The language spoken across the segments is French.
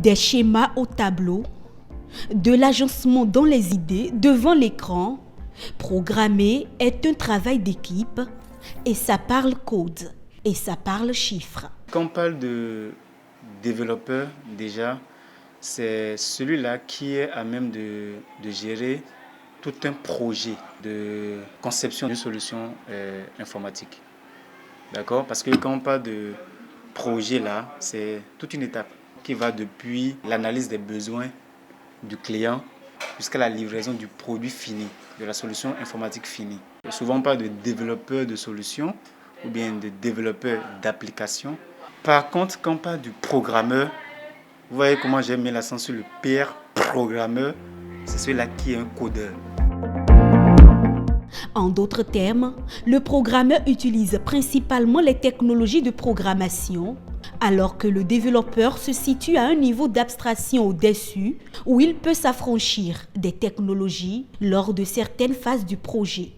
des schémas au tableau, de l'agencement dans les idées devant l'écran. Programmer est un travail d'équipe et ça parle code et ça parle chiffres. Quand on parle de développeur, déjà, c'est celui-là qui est à même de gérer tout un projet de conception d'une solution informatique. D'accord? Parce que quand on parle de projet là, c'est toute une étape qui va depuis l'analyse des besoins du client jusqu'à la livraison du produit fini, de la solution informatique finie. Et souvent on parle de développeur de solutions ou bien de développeur d'applications. Par contre, quand on parle du programmeur, vous voyez comment j'ai mis l'accent sur le PR programmeur, c'est celui-là qui est un codeur. En d'autres termes, le programmeur utilise principalement les technologies de programmation, alors que le développeur se situe à un niveau d'abstraction au-dessus où il peut s'affranchir des technologies lors de certaines phases du projet.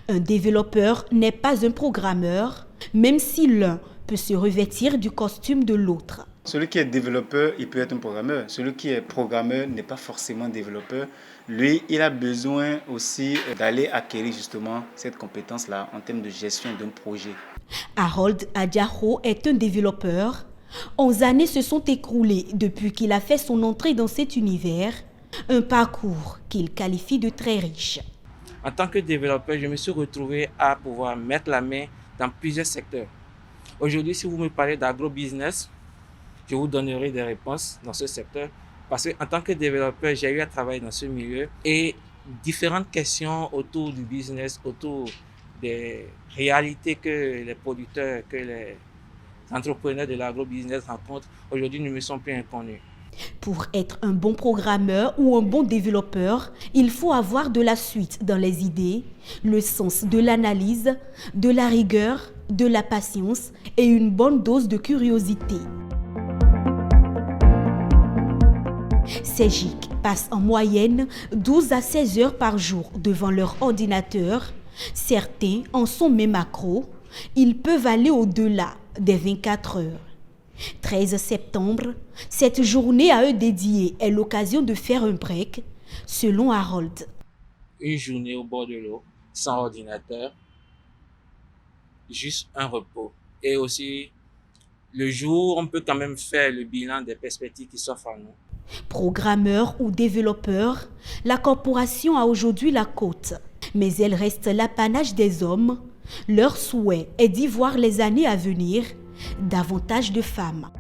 Un développeur n'est pas un programmeur, même si l'un peut se revêtir du costume de l'autre. Celui qui est développeur, il peut être un programmeur. Celui qui est programmeur n'est pas forcément développeur. Lui, il a besoin aussi d'aller acquérir justement cette compétence-là en termes de gestion d'un projet. Harold Adjaro est un développeur. 11 années se sont écoulées depuis qu'il a fait son entrée dans cet univers, un parcours qu'il qualifie de très riche. En tant que développeur, je me suis retrouvé à pouvoir mettre la main dans plusieurs secteurs. Aujourd'hui, si vous me parlez d'agro-business, je vous donnerai des réponses dans ce secteur parce qu'en tant que développeur, j'ai eu à travailler dans ce milieu et différentes questions autour du business, autour des réalités que les producteurs, que les entrepreneurs de l'agro-business rencontrent, aujourd'hui ne me sont plus inconnues. Pour être un bon programmeur ou un bon développeur, il faut avoir de la suite dans les idées, le sens de l'analyse, de la rigueur, de la patience et une bonne dose de curiosité. Ces geeks passent en moyenne 12 à 16 heures par jour devant leur ordinateur. Certains en sont même accros. Ils peuvent aller au-delà des 24 heures. 13 septembre, cette journée à eux dédiée est l'occasion de faire un break, selon Harold. Une journée au bord de l'eau, sans ordinateur, juste un repos. Et aussi, le jour, on peut quand même faire le bilan des perspectives qui s'offrent à nous. Programmeur ou développeur, la corporation a aujourd'hui la cote, mais elle reste l'apanage des hommes. Leur souhait est d'y voir les années à venir davantage de femmes.